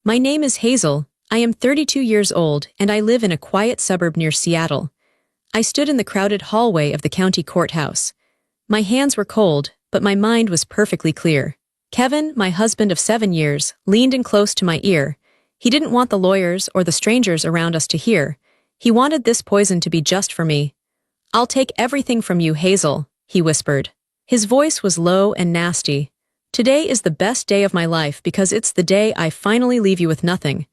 My name is Hazel. I am 32 years old and I live in a quiet suburb near Seattle. I stood in the crowded hallway of the county courthouse. My hands were cold, but my mind was perfectly clear. Kevin, my husband of 7 years, leaned in close to my ear. He didn't want the lawyers or the strangers around us to hear. He wanted this poison to be just for me. "I'll take everything from you, Hazel," he whispered. His voice was low and nasty. "Today is the best day of my life because it's the day I finally leave you with nothing."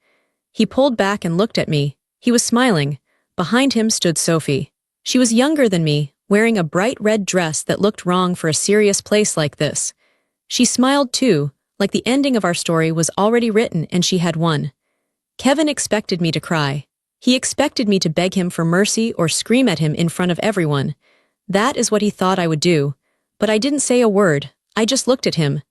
He pulled back and looked at me. He was smiling. Behind him stood Sophie. She was younger than me, wearing a bright red dress that looked wrong for a serious place like this. She smiled too, like the ending of our story was already written and she had won. Kevin expected me to cry. He expected me to beg him for mercy or scream at him in front of everyone. That is what he thought I would do. But I didn't say a word. I just looked at him.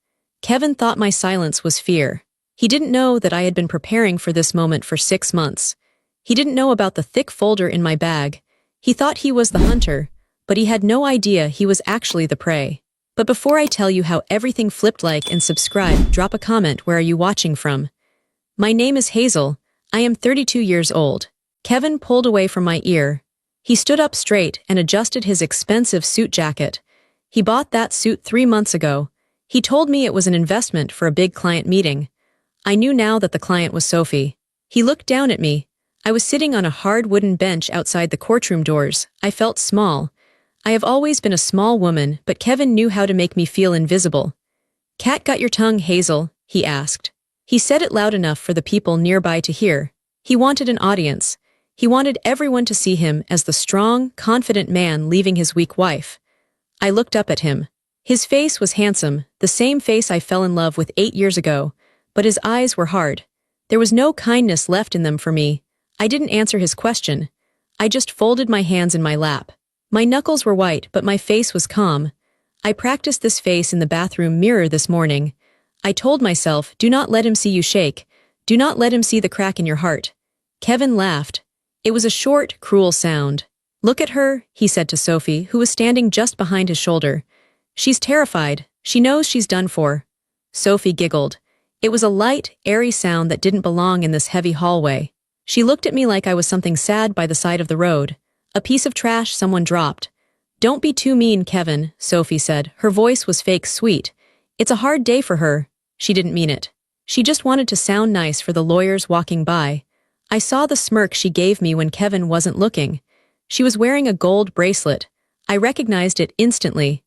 Kevin thought my silence was fear. He didn't know that I had been preparing for this moment for 6 months. He didn't know about the thick folder in my bag. He thought he was the hunter, but he had no idea he was actually the prey. But before I tell you how everything flipped, like and subscribe, drop a comment. Where are you watching from? My name is Hazel. I am 32 years old. Kevin pulled away from my ear. He stood up straight and adjusted his expensive suit jacket. He bought that suit 3 months ago. He told me it was an investment for a big client meeting. I knew now that the client was Sophie. He looked down at me. I was sitting on a hard wooden bench outside the courtroom doors. I felt small. I have always been a small woman, but Kevin knew how to make me feel invisible. "Cat got your tongue, Hazel?" he asked. He said it loud enough for the people nearby to hear. He wanted an audience. He wanted everyone to see him as the strong, confident man leaving his weak wife. I looked up at him. His face was handsome, the same face I fell in love with 8 years ago, but his eyes were hard. There was no kindness left in them for me. I didn't answer his question. I just folded my hands in my lap. My knuckles were white, but my face was calm. I practiced this face in the bathroom mirror this morning. I told myself, do not let him see you shake. Do not let him see the crack in your heart. Kevin laughed. It was a short, cruel sound. "Look at her," he said to Sophie, who was standing just behind his shoulder. "She's terrified. She knows she's done for." Sophie giggled. It was a light, airy sound that didn't belong in this heavy hallway. She looked at me like I was something sad by the side of the road. A piece of trash someone dropped. "Don't be too mean, Kevin," Sophie said. Her voice was fake sweet. "It's a hard day for her." She didn't mean it. She just wanted to sound nice for the lawyers walking by. I saw the smirk she gave me when Kevin wasn't looking. She was wearing a gold bracelet. I recognized it instantly.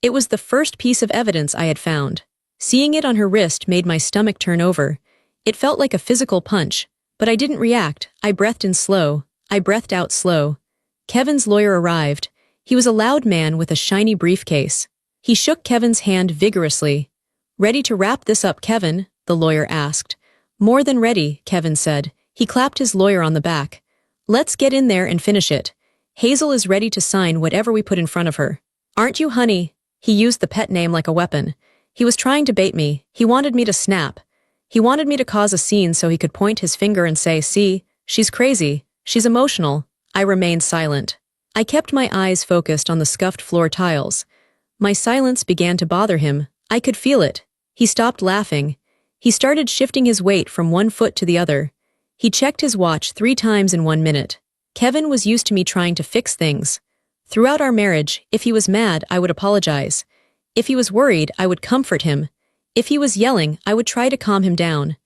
It was the first piece of evidence I had found. Seeing it on her wrist made my stomach turn over. It felt like a physical punch, but I didn't react. I breathed in slow. I breathed out slow. Kevin's lawyer arrived. He was a loud man with a shiny briefcase. He shook Kevin's hand vigorously. "Ready to wrap this up, Kevin?" the lawyer asked. "More than ready," Kevin said. He clapped his lawyer on the back. "Let's get in there and finish it. Hazel is ready to sign whatever we put in front of her. Aren't you, honey?" He used the pet name like a weapon. He was trying to bait me. He wanted me to snap. He wanted me to cause a scene so he could point his finger and say, "See, she's crazy. She's emotional." I remained silent. I kept my eyes focused on the scuffed floor tiles. My silence began to bother him. I could feel it. He stopped laughing. He started shifting his weight from one foot to the other. He checked his watch 3 times in 1 minute. Kevin was used to me trying to fix things. Throughout our marriage, if he was mad, I would apologize. If he was worried, I would comfort him. If he was yelling, I would try to calm him down.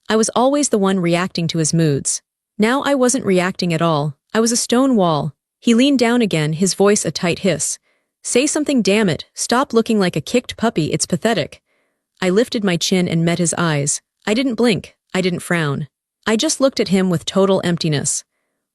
I was always the one reacting to his moods. Now I wasn't reacting at all. I was a stone wall. He leaned down again, his voice a tight hiss. "Say something, damn it. Stop looking like a kicked puppy, it's pathetic." I lifted my chin and met his eyes. I didn't blink. I didn't frown. I just looked at him with total emptiness.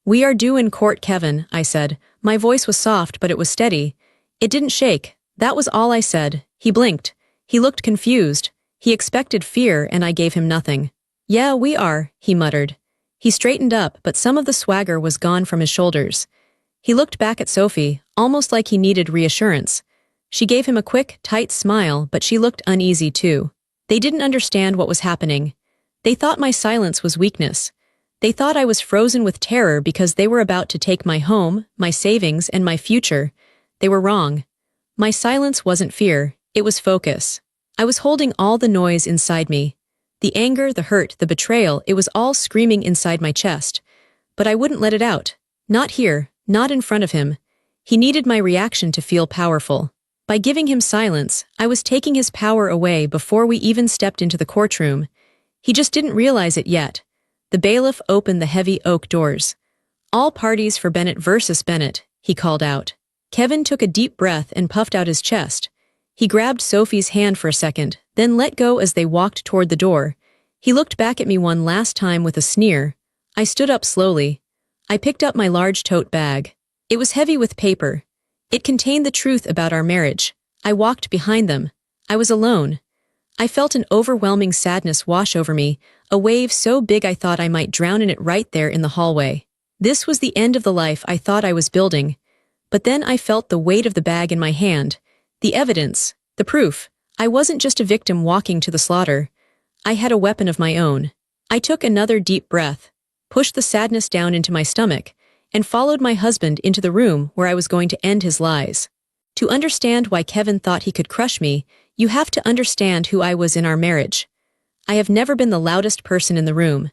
"We are due in court, Kevin," I said. My voice was soft, but it was steady. It didn't shake. That was all I said. He blinked. He looked confused. He expected fear, and I gave him nothing. "Yeah, we are," he muttered. He straightened up, but some of the swagger was gone from his shoulders. He looked back at Sophie, almost like he needed reassurance. She gave him a quick, tight smile, but she looked uneasy too. They didn't understand what was happening. They thought my silence was weakness. They thought I was frozen with terror because they were about to take my home, my savings, and my future. They were wrong. My silence wasn't fear, it was focus. I was holding all the noise inside me. The anger, the hurt, the betrayal, it was all screaming inside my chest. But I wouldn't let it out. Not here, not in front of him. He needed my reaction to feel powerful. By giving him silence, I was taking his power away before we even stepped into the courtroom. He just didn't realize it yet. The bailiff opened the heavy oak doors. "All parties for Bennett versus Bennett," he called out. Kevin took a deep breath and puffed out his chest. He grabbed Sophie's hand for a second, then let go as they walked toward the door. He looked back at me one last time with a sneer. I stood up slowly. I picked up my large tote bag. It was heavy with paper. It contained the truth about our marriage. I walked behind them. I was alone. I felt an overwhelming sadness wash over me, a wave so big I thought I might drown in it right there in the hallway. This was the end of the life I thought I was building. But then I felt the weight of the bag in my hand. The evidence, the proof. I wasn't just a victim walking to the slaughter. I had a weapon of my own. I took another deep breath, pushed the sadness down into my stomach, and followed my husband into the room where I was going to end his lies. To understand why Kevin thought he could crush me, you have to understand who I was in our marriage. I have never been the loudest person in the room.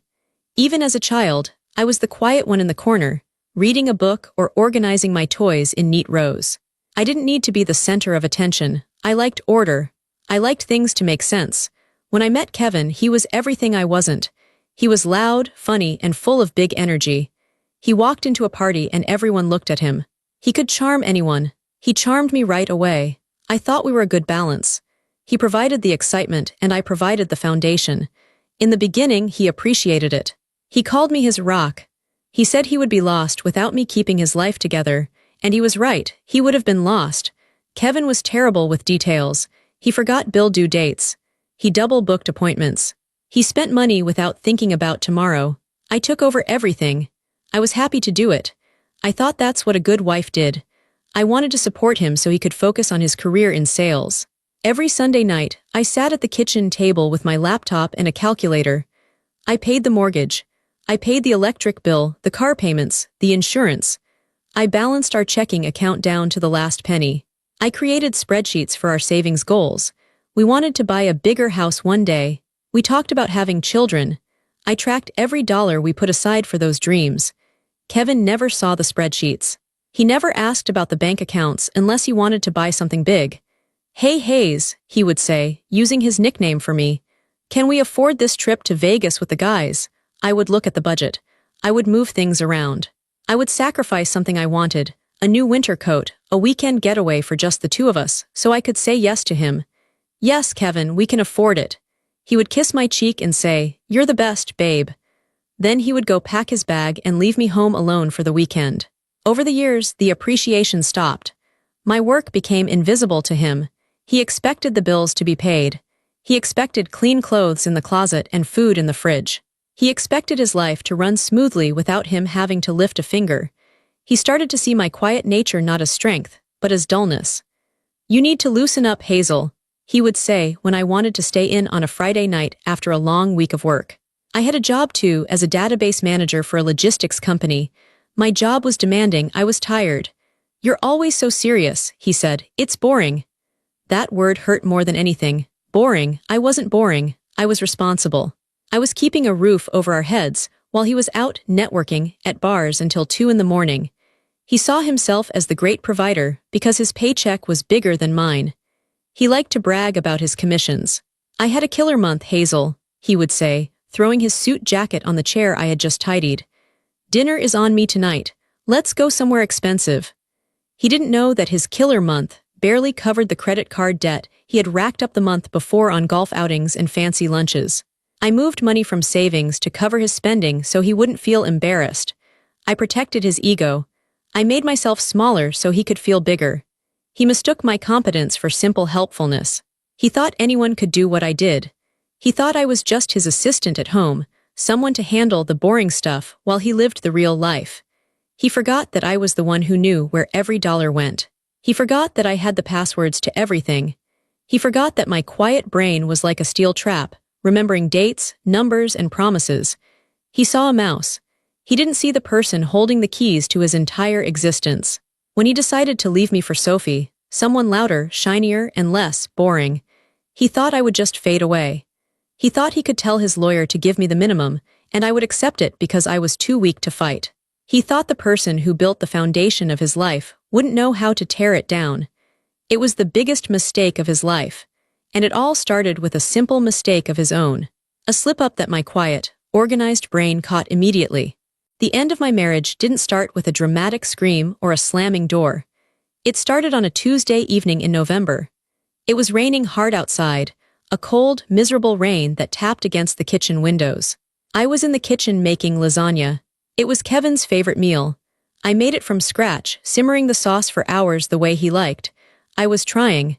Even as a child, I was the quiet one in the corner, reading a book or organizing my toys in neat rows. I didn't need to be the center of attention. I liked order. I liked things to make sense. When I met Kevin, he was everything I wasn't. He was loud, funny, and full of big energy. He walked into a party and everyone looked at him. He could charm anyone. He charmed me right away. I thought we were a good balance. He provided the excitement and I provided the foundation. In the beginning, he appreciated it. He called me his rock. He said he would be lost without me keeping his life together. And he was right, he would have been lost. Kevin was terrible with details. He forgot bill due dates. He double-booked appointments. He spent money without thinking about tomorrow. I took over everything. I was happy to do it. I thought that's what a good wife did. I wanted to support him so he could focus on his career in sales. Every Sunday night, I sat at the kitchen table with my laptop and a calculator. I paid the mortgage. I paid the electric bill, the car payments, the insurance. I balanced our checking account down to the last penny. I created spreadsheets for our savings goals. We wanted to buy a bigger house one day. We talked about having children. I tracked every dollar we put aside for those dreams. Kevin never saw the spreadsheets. He never asked about the bank accounts unless he wanted to buy something big. "Hey Hayes," he would say, using his nickname for me. "Can we afford this trip to Vegas with the guys?" I would look at the budget. I would move things around. I would sacrifice something I wanted, a new winter coat, a weekend getaway for just the two of us, so I could say yes to him. "Yes, Kevin, we can afford it." He would kiss my cheek and say, "You're the best, babe." Then he would go pack his bag and leave me home alone for the weekend. Over the years, the appreciation stopped. My work became invisible to him. He expected the bills to be paid. He expected clean clothes in the closet and food in the fridge. He expected his life to run smoothly without him having to lift a finger. He started to see my quiet nature not as strength, but as dullness. "You need to loosen up, Hazel," he would say when I wanted to stay in on a Friday night after a long week of work. I had a job too as a database manager for a logistics company. My job was demanding, I was tired. "You're always so serious," he said. "It's boring." That word hurt more than anything. Boring. I wasn't boring. I was responsible. I was keeping a roof over our heads while he was out networking at bars until 2 in the morning. He saw himself as the great provider because his paycheck was bigger than mine. He liked to brag about his commissions. "I had a killer month, Hazel," he would say, throwing his suit jacket on the chair I had just tidied. "Dinner is on me tonight. Let's go somewhere expensive." He didn't know that his killer month barely covered the credit card debt he had racked up the month before on golf outings and fancy lunches. I moved money from savings to cover his spending so he wouldn't feel embarrassed. I protected his ego. I made myself smaller so he could feel bigger. He mistook my competence for simple helpfulness. He thought anyone could do what I did. He thought I was just his assistant at home, someone to handle the boring stuff while he lived the real life. He forgot that I was the one who knew where every dollar went. He forgot that I had the passwords to everything. He forgot that my quiet brain was like a steel trap, remembering dates, numbers, and promises. He saw a mouse. He didn't see the person holding the keys to his entire existence. When he decided to leave me for Sophie, someone louder, shinier, and less boring, he thought I would just fade away. He thought he could tell his lawyer to give me the minimum, and I would accept it because I was too weak to fight. He thought the person who built the foundation of his life wouldn't know how to tear it down. It was the biggest mistake of his life. And it all started with a simple mistake of his own. A slip-up that my quiet, organized brain caught immediately. The end of my marriage didn't start with a dramatic scream or a slamming door. It started on a Tuesday evening in November. It was raining hard outside, a cold, miserable rain that tapped against the kitchen windows. I was in the kitchen making lasagna. It was Kevin's favorite meal. I made it from scratch, simmering the sauce for hours the way he liked. I was trying.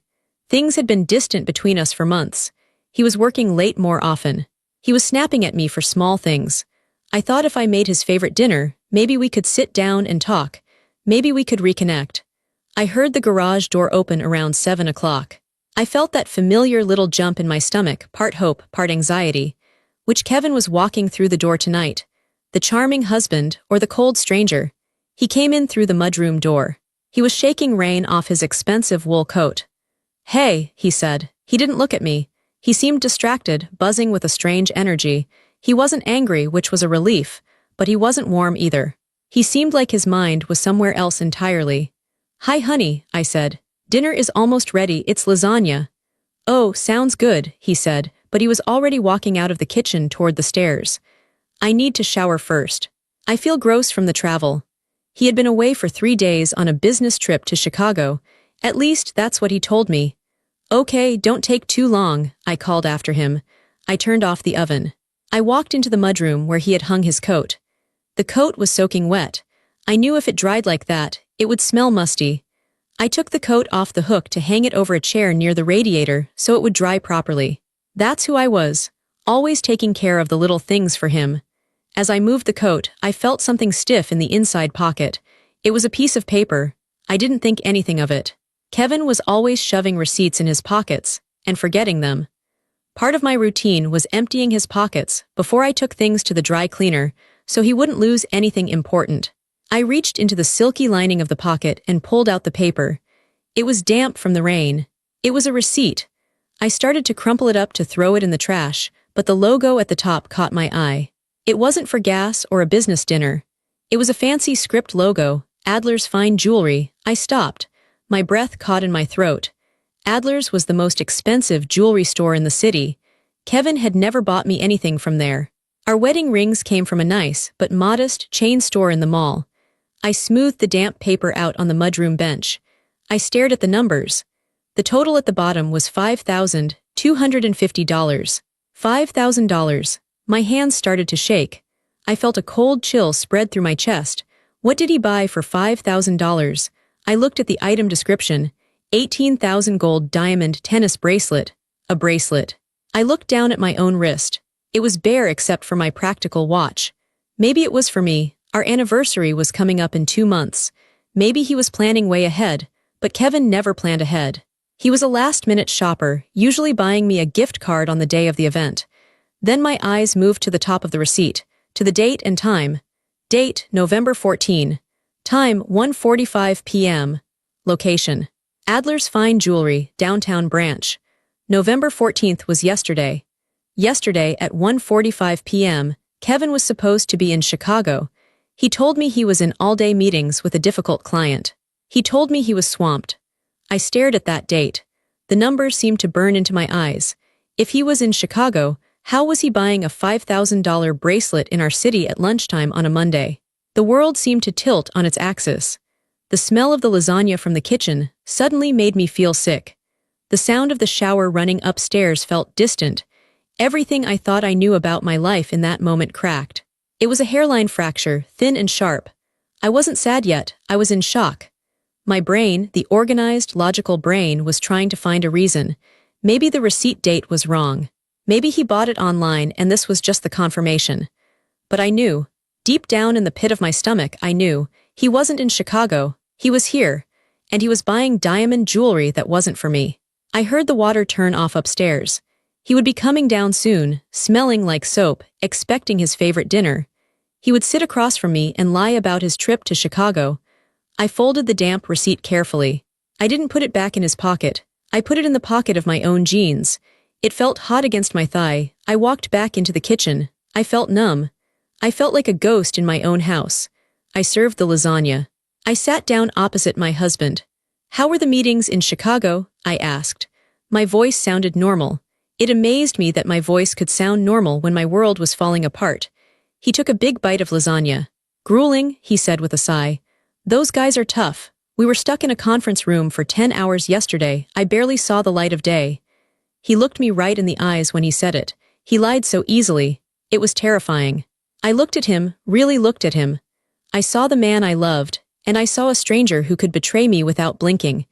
Things had been distant between us for months. He was working late more often. He was snapping at me for small things. I thought if I made his favorite dinner, maybe we could sit down and talk. Maybe we could reconnect. I heard the garage door open around 7 o'clock. I felt that familiar little jump in my stomach, part hope, part anxiety. Which Kevin was walking through the door tonight? The charming husband or the cold stranger? He came in through the mudroom door. He was shaking rain off his expensive wool coat. "Hey," he said. He didn't look at me. He seemed distracted, buzzing with a strange energy. He wasn't angry, which was a relief, but he wasn't warm either. He seemed like his mind was somewhere else entirely. "Hi, honey," I said. "Dinner is almost ready, it's lasagna." "Oh, sounds good," he said, but he was already walking out of the kitchen toward the stairs. "I need to shower first. I feel gross from the travel." He had been away for 3 days on a business trip to Chicago. At least, that's what he told me. "Okay, don't take too long," I called after him. I turned off the oven. I walked into the mudroom where he had hung his coat. The coat was soaking wet. I knew if it dried like that, it would smell musty. I took the coat off the hook to hang it over a chair near the radiator so it would dry properly. That's who I was, always taking care of the little things for him. As I moved the coat, I felt something stiff in the inside pocket. It was a piece of paper. I didn't think anything of it. Kevin was always shoving receipts in his pockets and forgetting them. Part of my routine was emptying his pockets before I took things to the dry cleaner so he wouldn't lose anything important. I reached into the silky lining of the pocket and pulled out the paper. It was damp from the rain. It was a receipt. I started to crumple it up to throw it in the trash, but the logo at the top caught my eye. It wasn't for gas or a business dinner. It was a fancy script logo, Adler's Fine Jewelry. I stopped. My breath caught in my throat. Adler's was the most expensive jewelry store in the city. Kevin had never bought me anything from there. Our wedding rings came from a nice but modest chain store in the mall. I smoothed the damp paper out on the mudroom bench. I stared at the numbers. The total at the bottom was $5,250. $5,000. My hands started to shake. I felt a cold chill spread through my chest. What did he buy for $5,000? I looked at the item description. 18,000 gold diamond tennis bracelet. A bracelet. I looked down at my own wrist. It was bare except for my practical watch. Maybe it was for me. Our anniversary was coming up in 2 months. Maybe he was planning way ahead, but Kevin never planned ahead. He was a last-minute shopper, usually buying me a gift card on the day of the event. Then my eyes moved to the top of the receipt, to the date and time. Date, November 14. Time, 1:45 p.m. Location, Adler's Fine Jewelry, Downtown Branch. November 14th was yesterday. Yesterday at 1:45 p.m., Kevin was supposed to be in Chicago. He told me he was in all-day meetings with a difficult client. He told me he was swamped. I stared at that date. The numbers seemed to burn into my eyes. If he was in Chicago, how was he buying a $5,000 bracelet in our city at lunchtime on a Monday? The world seemed to tilt on its axis. The smell of the lasagna from the kitchen suddenly made me feel sick. The sound of the shower running upstairs felt distant. Everything I thought I knew about my life in that moment cracked. It was a hairline fracture, thin and sharp. I wasn't sad yet, I was in shock. My brain, the organized, logical brain, was trying to find a reason. Maybe the receipt date was wrong. Maybe he bought it online and this was just the confirmation. But I knew. Deep down in the pit of my stomach, I knew. He wasn't in Chicago. He was here. And he was buying diamond jewelry that wasn't for me. I heard the water turn off upstairs. He would be coming down soon, smelling like soap, expecting his favorite dinner. He would sit across from me and lie about his trip to Chicago. I folded the damp receipt carefully. I didn't put it back in his pocket. I put it in the pocket of my own jeans. It felt hot against my thigh. I walked back into the kitchen. I felt numb. I felt like a ghost in my own house. I served the lasagna. I sat down opposite my husband. "How were the meetings in Chicago?" I asked. My voice sounded normal. It amazed me that my voice could sound normal when my world was falling apart. He took a big bite of lasagna. "Grueling," he said with a sigh. "Those guys are tough. We were stuck in a conference room for 10 hours yesterday. I barely saw the light of day." He looked me right in the eyes when he said it. He lied so easily. It was terrifying. I looked at him, really looked at him. I saw the man I loved, and I saw a stranger who could betray me without blinking.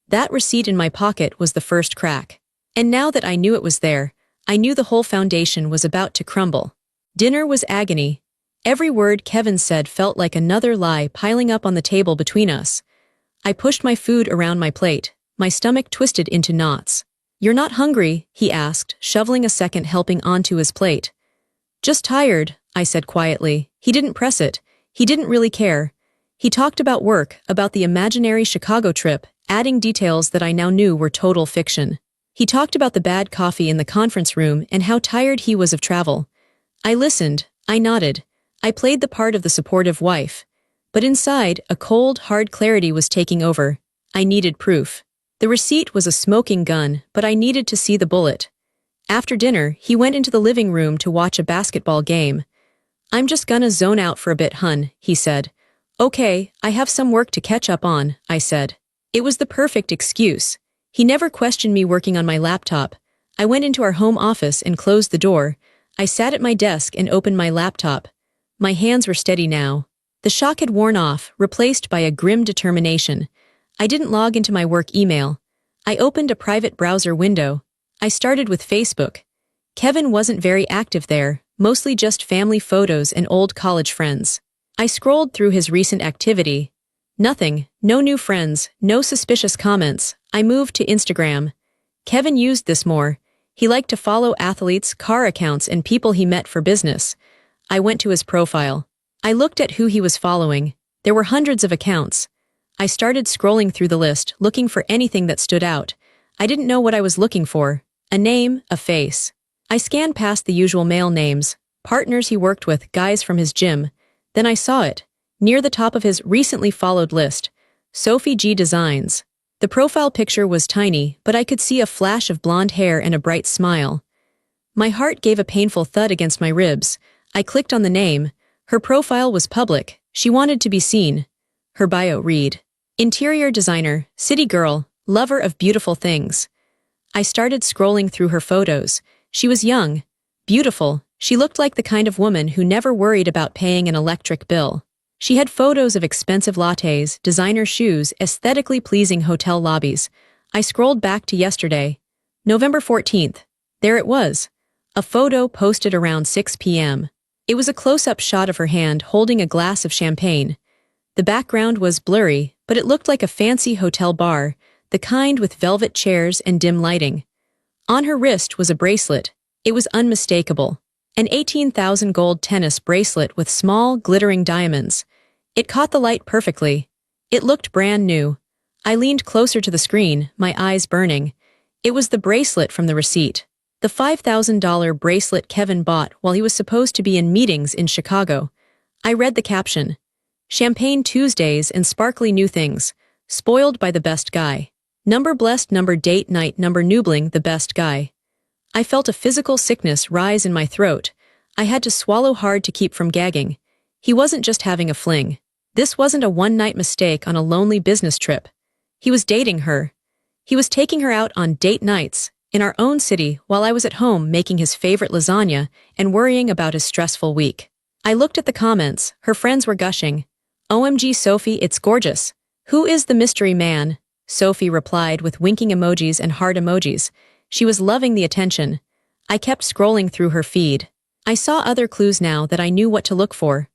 That receipt in my pocket was the first crack. And now that I knew it was there, I knew the whole foundation was about to crumble. Dinner was agony. Every word Kevin said felt like another lie piling up on the table between us. I pushed my food around my plate. My stomach twisted into knots. "You're not hungry?" he asked, shoveling a second helping onto his plate. "Just tired," I said quietly. He didn't press it. He didn't really care. He talked about work, about the imaginary Chicago trip, adding details that I now knew were total fiction. He talked about the bad coffee in the conference room and how tired he was of travel. I listened. I nodded. I played the part of the supportive wife. But inside, a cold, hard clarity was taking over. I needed proof. The receipt was a smoking gun, but I needed to see the bullet. After dinner, he went into the living room to watch a basketball game. "I'm just gonna zone out for a bit, hun," he said. "Okay, I have some work to catch up on," I said. It was the perfect excuse. He never questioned me working on my laptop. I went into our home office and closed the door. I sat at my desk and opened my laptop. My hands were steady now. The shock had worn off, replaced by a grim determination. I didn't log into my work email. I opened a private browser window. I started with Facebook. Kevin wasn't very active there, mostly just family photos and old college friends. I scrolled through his recent activity. Nothing, no new friends, no suspicious comments. I moved to Instagram. Kevin used this more. He liked to follow athletes, car accounts, and people he met for business. I went to his profile. I looked at who he was following. There were hundreds of accounts. I started scrolling through the list, looking for anything that stood out. I didn't know what I was looking for. A name, a face. I scanned past the usual male names, partners he worked with, guys from his gym. Then I saw it. Near the top of his recently followed list. Sophie G Designs. The profile picture was tiny, but I could see a flash of blonde hair and a bright smile. My heart gave a painful thud against my ribs. I clicked on the name. Her profile was public. She wanted to be seen. Her bio read: interior designer, city girl, lover of beautiful things. I started scrolling through her photos. She was young, beautiful. She looked like the kind of woman who never worried about paying an electric bill. She had photos of expensive lattes, designer shoes, aesthetically pleasing hotel lobbies. I scrolled back to yesterday, November 14th. There it was. A photo posted around 6 p.m. It was a close-up shot of her hand holding a glass of champagne. The background was blurry, but it looked like a fancy hotel bar, the kind with velvet chairs and dim lighting. On her wrist was a bracelet. It was unmistakable. An 18,000 gold tennis bracelet with small, glittering diamonds. It caught the light perfectly. It looked brand new. I leaned closer to the screen, my eyes burning. It was the bracelet from the receipt. The $5,000 bracelet Kevin bought while he was supposed to be in meetings in Chicago. I read the caption. Champagne Tuesdays and sparkly new things. Spoiled by the best guy. Number blessed, number date night, number nubling the best guy. I felt a physical sickness rise in my throat. I had to swallow hard to keep from gagging. He wasn't just having a fling. This wasn't a one-night mistake on a lonely business trip. He was dating her. He was taking her out on date nights, in our own city, while I was at home making his favorite lasagna and worrying about his stressful week. I looked at the comments. Her friends were gushing. OMG Sophie, it's gorgeous. Who is the mystery man? Sophie replied with winking emojis and heart emojis. She was loving the attention. I kept scrolling through her feed. I saw other clues now that I knew what to look for.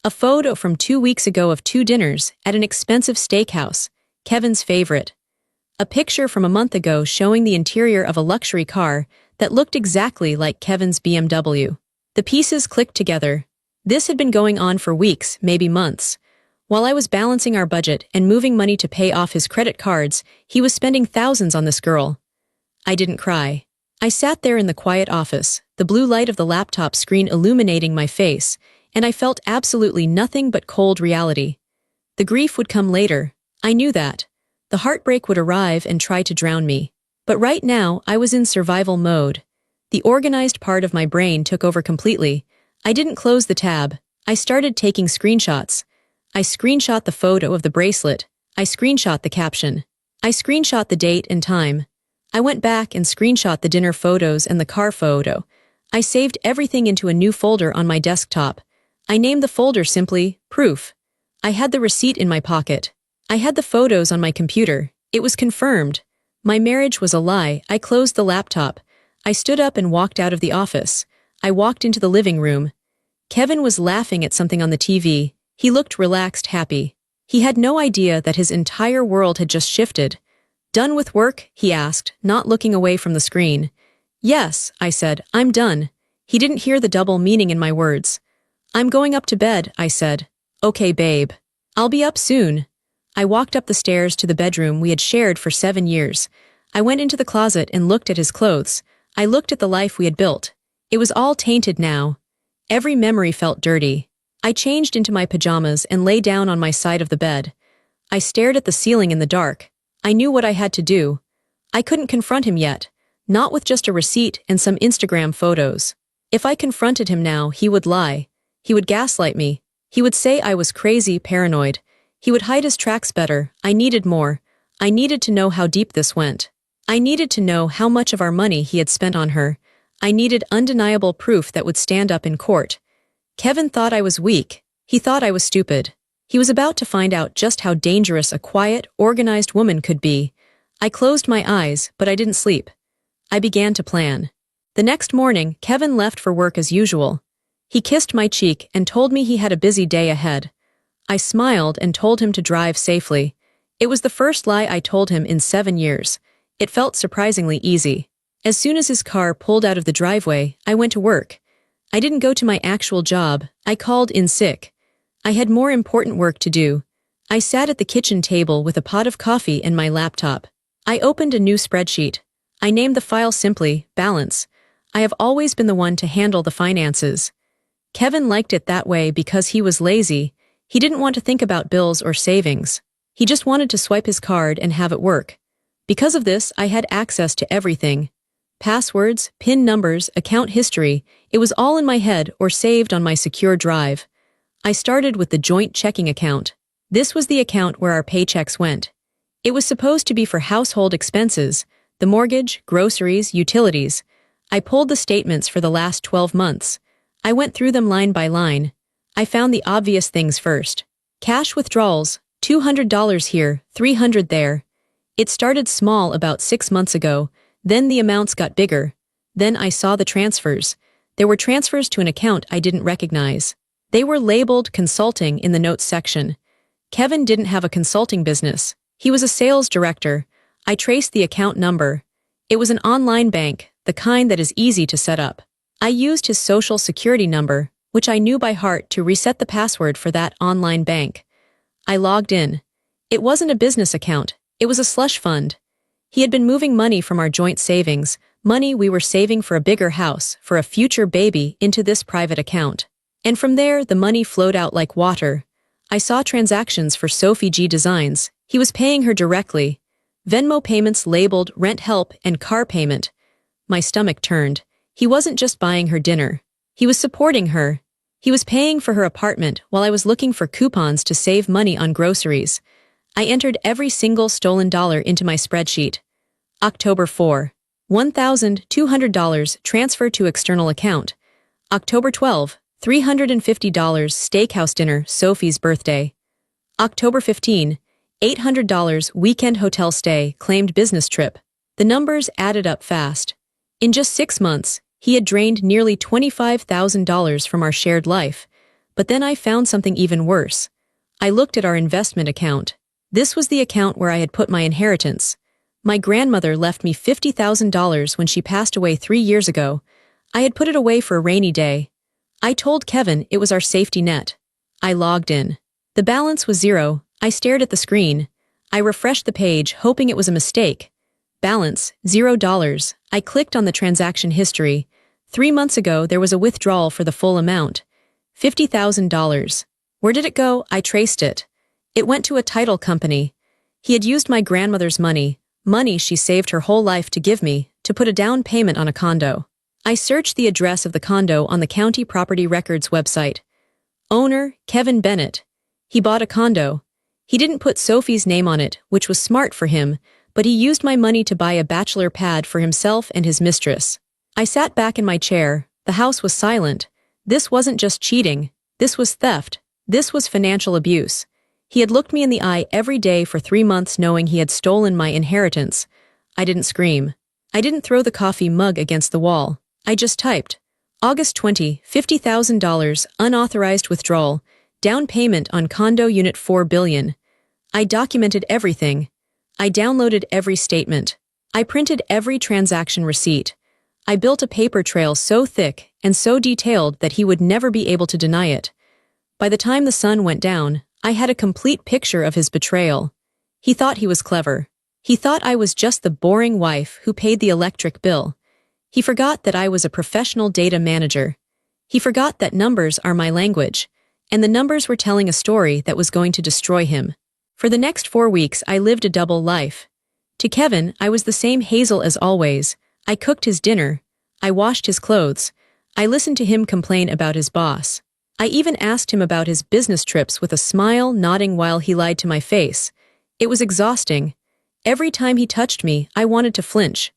A photo from 2 weeks ago of 2 dinners at an expensive steakhouse, Kevin's favorite. A picture from a month ago showing the interior of a luxury car that looked exactly like Kevin's BMW. The pieces clicked together. This had been going on for weeks, maybe months. While I was balancing our budget and moving money to pay off his credit cards, he was spending thousands on this girl. I didn't cry. I sat there in the quiet office, the blue light of the laptop screen illuminating my face, and I felt absolutely nothing but cold reality. The grief would come later. I knew that. The heartbreak would arrive and try to drown me. But right now, I was in survival mode. The organized part of my brain took over completely. I didn't close the tab. I started taking screenshots. I screenshot the photo of the bracelet. I screenshot the caption. I screenshot the date and time. I went back and screenshot the dinner photos and the car photo. I saved everything into a new folder on my desktop. I named the folder simply, Proof. I had the receipt in my pocket. I had the photos on my computer. It was confirmed. My marriage was a lie. I closed the laptop. I stood up and walked out of the office. I walked into the living room. Kevin was laughing at something on the TV. He looked relaxed, happy. He had no idea that his entire world had just shifted. "Done with work?" he asked, not looking away from the screen. "Yes," I said, "I'm done." He didn't hear the double meaning in my words. "I'm going up to bed," I said. "Okay, babe. I'll be up soon." I walked up the stairs to the bedroom we had shared for 7 years. I went into the closet and looked at his clothes. I looked at the life we had built. It was all tainted now. Every memory felt dirty. I changed into my pajamas and lay down on my side of the bed. I stared at the ceiling in the dark. I knew what I had to do. I couldn't confront him yet, not with just a receipt and some Instagram photos. If I confronted him now, he would lie. He would gaslight me. He would say I was crazy, paranoid. He would hide his tracks better. I needed more. I needed to know how deep this went. I needed to know how much of our money he had spent on her. I needed undeniable proof that would stand up in court. Kevin thought I was weak. He thought I was stupid. He was about to find out just how dangerous a quiet, organized woman could be. I closed my eyes, but I didn't sleep. I began to plan. The next morning, Kevin left for work as usual. He kissed my cheek and told me he had a busy day ahead. I smiled and told him to drive safely. It was the first lie I told him in 7 years. It felt surprisingly easy. As soon as his car pulled out of the driveway, I went to work. I didn't go to my actual job. I called in sick. I had more important work to do. I sat at the kitchen table with a pot of coffee and my laptop. I opened a new spreadsheet. I named the file simply, Balance. I have always been the one to handle the finances. Kevin liked it that way because he was lazy. He didn't want to think about bills or savings. He just wanted to swipe his card and have it work. Because of this, I had access to everything. Passwords, PIN numbers, account history, it was all in my head or saved on my secure drive. I started with the joint checking account. This was the account where our paychecks went. It was supposed to be for household expenses, the mortgage, groceries, utilities. I pulled the statements for the last 12 months. I went through them line by line. I found the obvious things first. Cash withdrawals, $200 here, $300 there. It started small about 6 months ago, then the amounts got bigger. Then I saw the transfers. There were transfers to an account I didn't recognize. They were labeled consulting in the notes section. Kevin didn't have a consulting business. He was a sales director. I traced the account number. It was an online bank, the kind that is easy to set up. I used his social security number, which I knew by heart, to reset the password for that online bank. I logged in. It wasn't a business account. It was a slush fund. He had been moving money from our joint savings, money we were saving for a bigger house, for a future baby, into this private account. And from there, the money flowed out like water. I saw transactions for Sophie G Designs. He was paying her directly. Venmo payments labeled rent help and car payment. My stomach turned. He wasn't just buying her dinner. He was supporting her. He was paying for her apartment while I was looking for coupons to save money on groceries. I entered every single stolen dollar into my spreadsheet. October 4. $1,200 transferred to external account. October 12. $350 steakhouse dinner, Sophie's birthday. October 15. $800 weekend hotel stay, claimed business trip. The numbers added up fast. In just 6 months, he had drained nearly $25,000 from our shared life. But then I found something even worse. I looked at our investment account. This was the account where I had put my inheritance. My grandmother left me $50,000 when she passed away 3 years ago. I had put it away for a rainy day. I told Kevin it was our safety net. I logged in. The balance was 0. I stared at the screen. I refreshed the page, hoping it was a mistake. Balance, $0. I clicked on the transaction history. 3 months ago, there was a withdrawal for the full amount. $50,000. Where did it go? I traced it. It went to a title company. He had used my grandmother's money she saved her whole life to give me, to put a down payment on a condo. I searched the address of the condo on the county property records website. Owner, Kevin Bennett. He bought a condo. He didn't put Sophie's name on it, which was smart for him, but he used my money to buy a bachelor pad for himself and his mistress. I sat back in my chair. The house was silent. This wasn't just cheating. This was theft. This was financial abuse. He had looked me in the eye every day for 3 months knowing he had stolen my inheritance. I didn't scream. I didn't throw the coffee mug against the wall. I just typed. August 20, $50,000, unauthorized withdrawal, down payment on condo unit $4 billion. I documented everything. I downloaded every statement. I printed every transaction receipt. I built a paper trail so thick and so detailed that he would never be able to deny it. By the time the sun went down, I had a complete picture of his betrayal. He thought he was clever. He thought I was just the boring wife who paid the electric bill. He forgot that I was a professional data manager. He forgot that numbers are my language, and the numbers were telling a story that was going to destroy him. For the next 4 weeks, I lived a double life. To Kevin, I was the same Hazel as always. I cooked his dinner. I washed his clothes. I listened to him complain about his boss. I even asked him about his business trips with a smile, nodding while he lied to my face. It was exhausting. Every time he touched me, I wanted to flinch.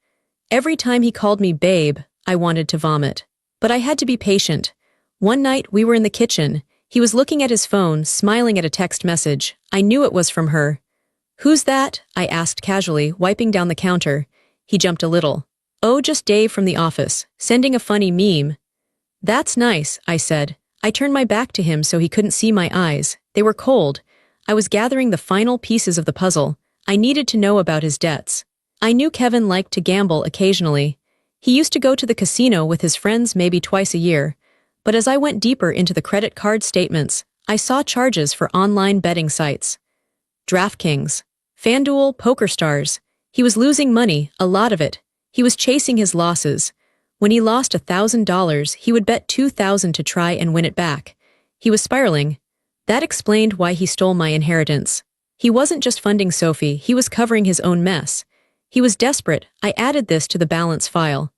Every time he called me babe, I wanted to vomit. But I had to be patient. One night, we were in the kitchen. He was looking at his phone, smiling at a text message. I knew it was from her. "Who's that?" I asked casually, wiping down the counter. He jumped a little. "Oh, just Dave from the office, sending a funny meme." "That's nice," I said. I turned my back to him so he couldn't see my eyes. They were cold. I was gathering the final pieces of the puzzle. I needed to know about his debts. I knew Kevin liked to gamble occasionally. He used to go to the casino with his friends maybe twice a year. But as I went deeper into the credit card statements, I saw charges for online betting sites. DraftKings, FanDuel, PokerStars. He was losing money, a lot of it. He was chasing his losses. When he lost $1,000, he would bet $2,000 to try and win it back. He was spiraling. That explained why he stole my inheritance. He wasn't just funding Sophie, he was covering his own mess. He was desperate. I added this to the balance file.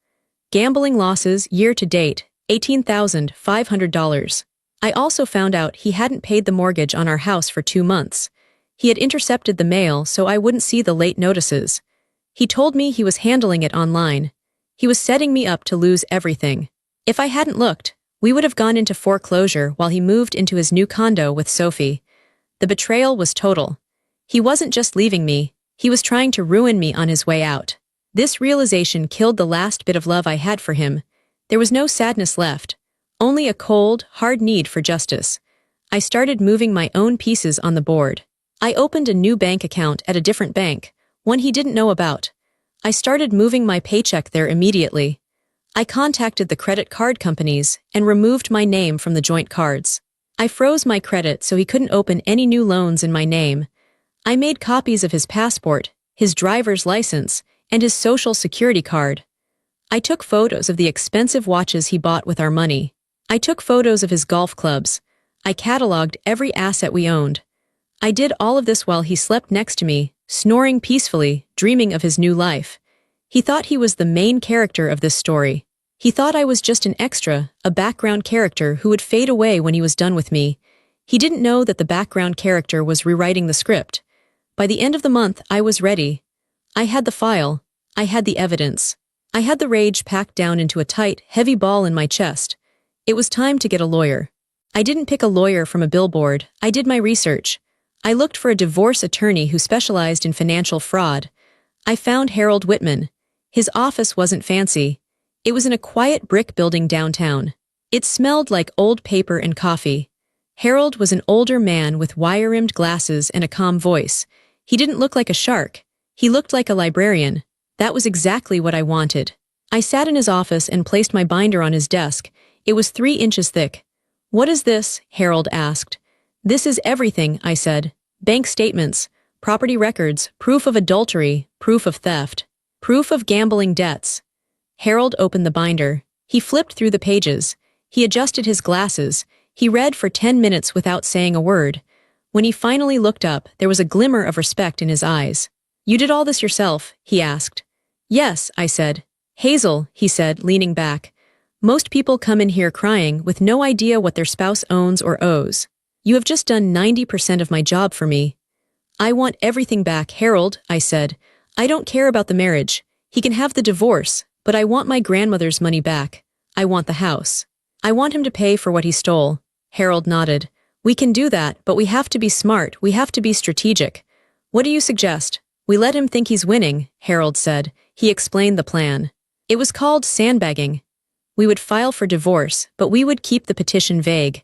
Gambling losses, year to date, $18,500. I also found out he hadn't paid the mortgage on our house for 2 months. He had intercepted the mail so I wouldn't see the late notices. He told me he was handling it online. He was setting me up to lose everything. If I hadn't looked, we would have gone into foreclosure while he moved into his new condo with Sophie. The betrayal was total. He wasn't just leaving me, he was trying to ruin me on his way out. This realization killed the last bit of love I had for him. There was no sadness left, only a cold, hard need for justice. I started moving my own pieces on the board. I opened a new bank account at a different bank, one he didn't know about. I started moving my paycheck there immediately. I contacted the credit card companies and removed my name from the joint cards. I froze my credit so he couldn't open any new loans in my name. I made copies of his passport, his driver's license, and his social security card. I took photos of the expensive watches he bought with our money. I took photos of his golf clubs. I cataloged every asset we owned. I did all of this while he slept next to me, snoring peacefully, dreaming of his new life. He thought he was the main character of this story. He thought I was just an extra, a background character who would fade away when he was done with me. He didn't know that the background character was rewriting the script. By the end of the month, I was ready. I had the file. I had the evidence. I had the rage packed down into a tight, heavy ball in my chest. It was time to get a lawyer. I didn't pick a lawyer from a billboard. I did my research. I looked for a divorce attorney who specialized in financial fraud. I found Harold Whitman. His office wasn't fancy. It was in a quiet brick building downtown. It smelled like old paper and coffee. Harold was an older man with wire-rimmed glasses and a calm voice. He didn't look like a shark. He looked like a librarian. That was exactly what I wanted. I sat in his office and placed my binder on his desk. It was 3 inches thick. "What is this?" Harold asked. "This is everything," I said. "Bank statements, property records, proof of adultery, proof of theft." Proof of gambling debts. Harold opened the binder. He flipped through the pages. He adjusted his glasses. He read for 10 minutes without saying a word. When he finally looked up, there was a glimmer of respect in his eyes. "You did all this yourself?" he asked. "Yes," I said. "Hazel," he said, leaning back. "Most people come in here crying with no idea what their spouse owns or owes. You have just done 90% of my job for me." "I want everything back, Harold," I said. "I don't care about the marriage. He can have the divorce, but I want my grandmother's money back. I want the house. I want him to pay for what he stole." Harold nodded. "We can do that, but we have to be smart. We have to be strategic." "What do you suggest?" "We let him think he's winning," Harold said. He explained the plan. It was called sandbagging. We would file for divorce, but we would keep the petition vague.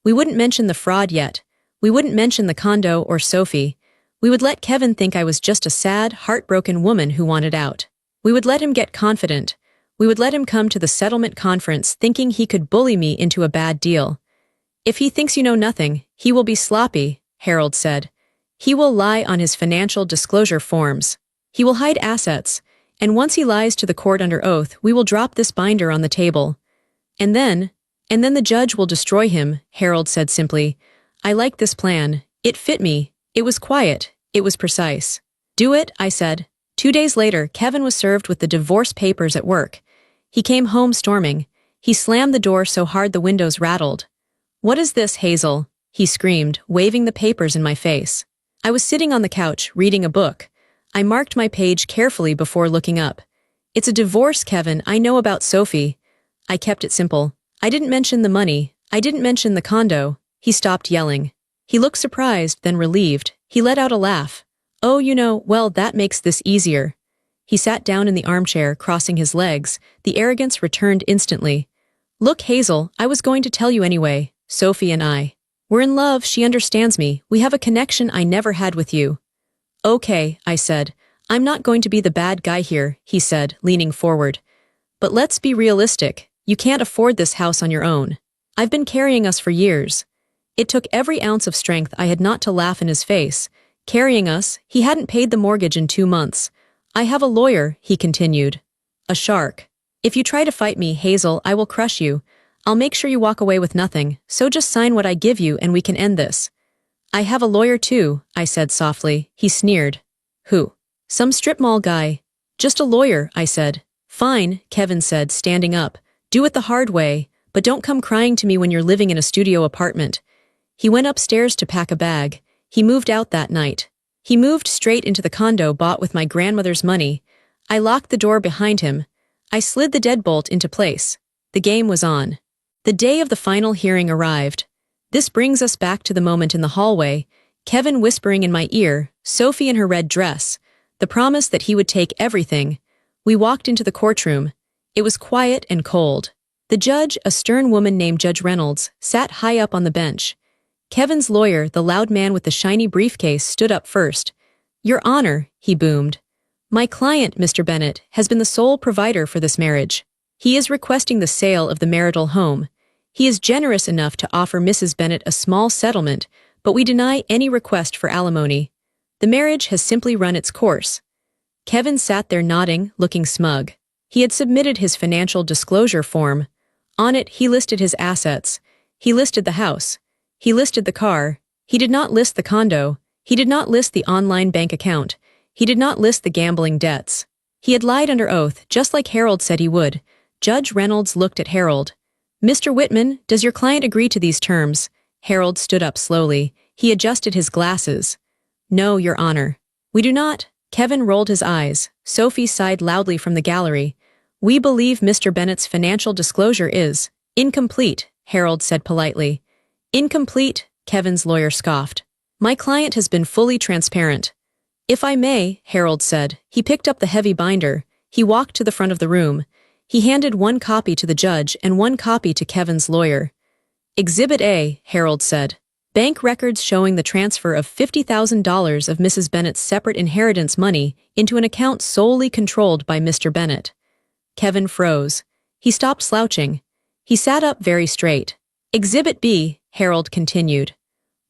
We wouldn't mention the fraud yet. We wouldn't mention the condo or Sophie. We would let Kevin think I was just a sad, heartbroken woman who wanted out. We would let him get confident. We would let him come to the settlement conference thinking he could bully me into a bad deal. "If he thinks you know nothing, he will be sloppy," Harold said. "He will lie on his financial disclosure forms. He will hide assets, and once he lies to the court under oath, we will drop this binder on the table. And then the judge will destroy him," Harold said simply. I liked this plan. It fit me. It was quiet. It was precise. "Do it," I said. 2 days later, Kevin was served with the divorce papers at work. He came home storming. He slammed the door so hard the windows rattled. "What is this, Hazel?" he screamed, waving the papers in my face. I was sitting on the couch, reading a book. I marked my page carefully before looking up. "It's a divorce, Kevin. I know about Sophie." I kept it simple. I didn't mention the money. I didn't mention the condo. He stopped yelling. He looked surprised, then relieved. He let out a laugh. "Oh, well, that makes this easier." He sat down in the armchair, crossing his legs. The arrogance returned instantly. "Look, Hazel, I was going to tell you anyway. Sophie and I. We're in love. She understands me. We have a connection I never had with you." "Okay," I said. "I'm not going to be the bad guy here," he said, leaning forward. "But let's be realistic. You can't afford this house on your own. I've been carrying us for years." It took every ounce of strength I had not to laugh in his face. "Carrying us? He hadn't paid the mortgage in 2 months. I have a lawyer," he continued. "A shark. If you try to fight me, Hazel, I will crush you. I'll make sure you walk away with nothing, so just sign what I give you and we can end this." "I have a lawyer too," I said softly. He sneered. "Who?" "Some strip mall guy." "Just a lawyer," I said. "Fine," Kevin said, standing up. "Do it the hard way, but don't come crying to me when you're living in a studio apartment." He went upstairs to pack a bag. He moved out that night. He moved straight into the condo bought with my grandmother's money. I locked the door behind him. I slid the deadbolt into place. The game was on. The day of the final hearing arrived. This brings us back to the moment in the hallway, Kevin whispering in my ear, Sophie in her red dress, the promise that he would take everything. We walked into the courtroom. It was quiet and cold. The judge, a stern woman named Judge Reynolds, sat high up on the bench. Kevin's lawyer, the loud man with the shiny briefcase, stood up first. "Your Honor," he boomed. "My client, Mr. Bennett, has been the sole provider for this marriage. He is requesting the sale of the marital home. He is generous enough to offer Mrs. Bennett a small settlement, but we deny any request for alimony. The marriage has simply run its course." Kevin sat there nodding, looking smug. He had submitted his financial disclosure form. On it, he listed his assets. He listed the house. He listed the car. He did not list the condo. He did not list the online bank account. He did not list the gambling debts. He had lied under oath, just like Harold said he would. Judge Reynolds looked at Harold. "Mr. Whitman, does your client agree to these terms?" Harold stood up slowly. He adjusted his glasses. "No, Your Honor." "We do not." Kevin rolled his eyes. Sophie sighed loudly from the gallery. "We believe Mr. Bennett's financial disclosure is incomplete," Harold said politely. "Incomplete?" Kevin's lawyer scoffed. "My client has been fully transparent." "If I may," Harold said. He picked up the heavy binder. He walked to the front of the room. He handed one copy to the judge and one copy to Kevin's lawyer. "Exhibit A," Harold said. "Bank records showing the transfer of $50,000 of Mrs. Bennett's separate inheritance money into an account solely controlled by Mr. Bennett." Kevin froze. He stopped slouching. He sat up very straight. "Exhibit B," Harold continued.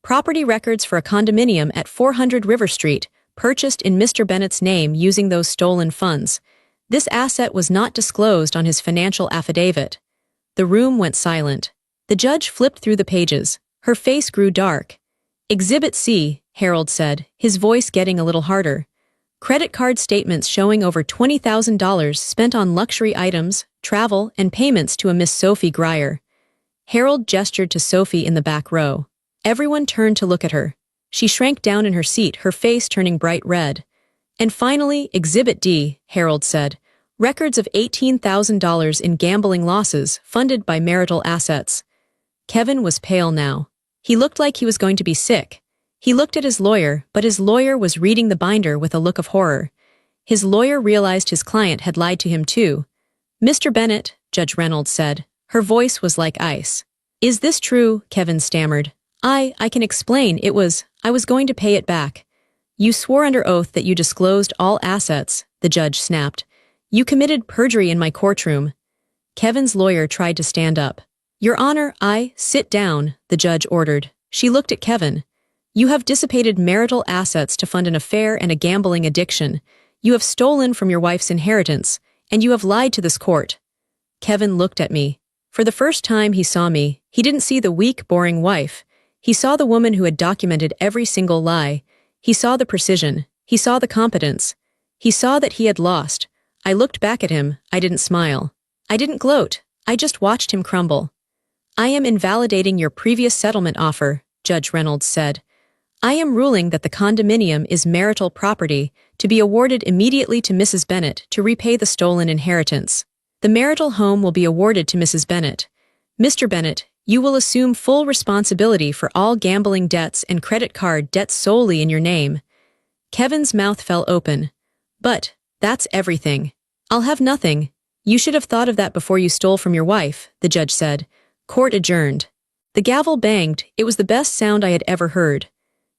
"Property records for a condominium at 400 River Street, purchased in Mr. Bennett's name using those stolen funds. This asset was not disclosed on his financial affidavit. The room went silent. The judge flipped through the pages. Her face grew dark. Exhibit C, Harold said, his voice getting a little harder. Credit card statements showing over $20,000 spent on luxury items, travel, and payments to a Miss Sophie Grier. Harold gestured to Sophie in the back row. Everyone turned to look at her. She shrank down in her seat, her face turning bright red. And finally, Exhibit D, Harold said. Records of $18,000 in gambling losses funded by marital assets. Kevin was pale now. He looked like he was going to be sick. He looked at his lawyer, but his lawyer was reading the binder with a look of horror. His lawyer realized his client had lied to him too. Mr. Bennett, Judge Reynolds said. Her voice was like ice. Is this true? Kevin stammered. I can explain. I was going to pay it back. You swore under oath that you disclosed all assets, the judge snapped. You committed perjury in my courtroom. Kevin's lawyer tried to stand up. Your Honor, sit down, the judge ordered. She looked at Kevin. You have dissipated marital assets to fund an affair and a gambling addiction. You have stolen from your wife's inheritance, and you have lied to this court. Kevin looked at me. For the first time he saw me, he didn't see the weak, boring wife. He saw the woman who had documented every single lie. He saw the precision. He saw the competence. He saw that he had lost. I looked back at him. I didn't smile. I didn't gloat. I just watched him crumble. I am invalidating your previous settlement offer, Judge Reynolds said. I am ruling that the condominium is marital property to be awarded immediately to Mrs. Bennett to repay the stolen inheritance. The marital home will be awarded to Mrs. Bennett. Mr. Bennett, you will assume full responsibility for all gambling debts and credit card debts solely in your name. Kevin's mouth fell open. But, that's everything. I'll have nothing. You should have thought of that before you stole from your wife, the judge said. Court adjourned. The gavel banged. It was the best sound I had ever heard.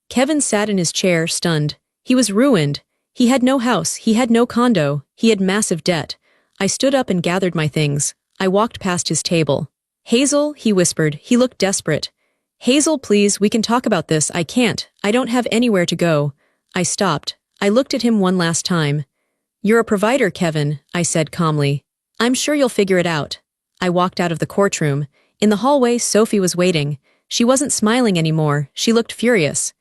Kevin sat in his chair, stunned. He was ruined. He had no house, he had no condo, he had massive debt. I stood up and gathered my things. I walked past his table. Hazel, he whispered. He looked desperate. Hazel, please, we can talk about this. I can't. I don't have anywhere to go. I stopped. I looked at him one last time. You're a provider, Kevin, I said calmly. I'm sure you'll figure it out. I walked out of the courtroom. In the hallway, Sophie was waiting. She wasn't smiling anymore. She looked furious.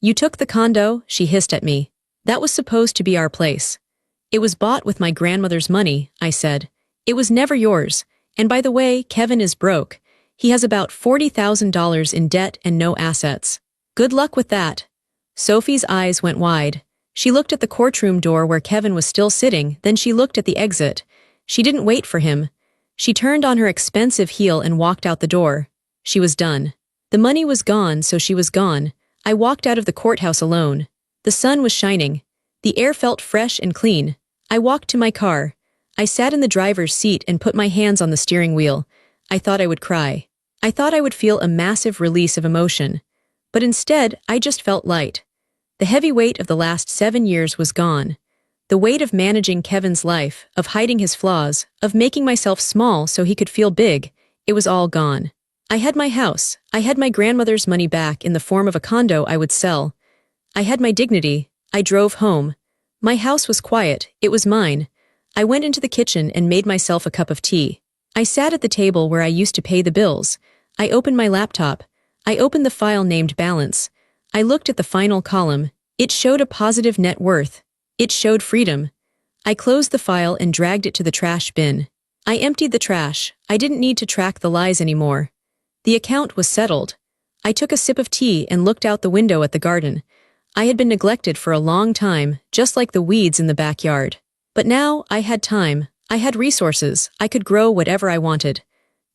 You took the condo, she hissed at me. That was supposed to be our place. It was bought with my grandmother's money, I said. It was never yours. And by the way, Kevin is broke. He has about $40,000 in debt and no assets. Good luck with that. Sophie's eyes went wide. She looked at the courtroom door where Kevin was still sitting, then she looked at the exit. She didn't wait for him. She turned on her expensive heel and walked out the door. She was done. The money was gone, so she was gone. I walked out of the courthouse alone. The sun was shining. The air felt fresh and clean. I walked to my car. I sat in the driver's seat and put my hands on the steering wheel. I thought I would cry. I thought I would feel a massive release of emotion. But instead, I just felt light. The heavy weight of the last 7 years was gone. The weight of managing Kevin's life, of hiding his flaws, of making myself small so he could feel big, it was all gone. I had my house. I had my grandmother's money back in the form of a condo I would sell. I had my dignity. I drove home. My house was quiet. It was mine. I went into the kitchen and made myself a cup of tea. I sat at the table where I used to pay the bills. I opened my laptop. I opened the file named Balance. I looked at the final column. It showed a positive net worth. It showed freedom. I closed the file and dragged it to the trash bin. I emptied the trash. I didn't need to track the lies anymore. The account was settled. I took a sip of tea and looked out the window at the garden. I had been neglected for a long time, just like the weeds in the backyard. But now, I had time. I had resources. I could grow whatever I wanted.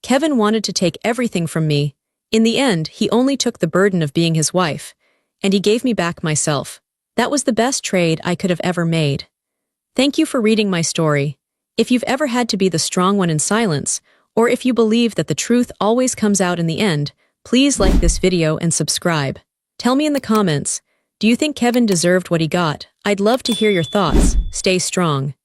Kevin wanted to take everything from me. In the end, he only took the burden of being his wife. And he gave me back myself. That was the best trade I could have ever made. Thank you for reading my story. If you've ever had to be the strong one in silence, or if you believe that the truth always comes out in the end, please like this video and subscribe. Tell me in the comments, do you think Kevin deserved what he got? I'd love to hear your thoughts. Stay strong.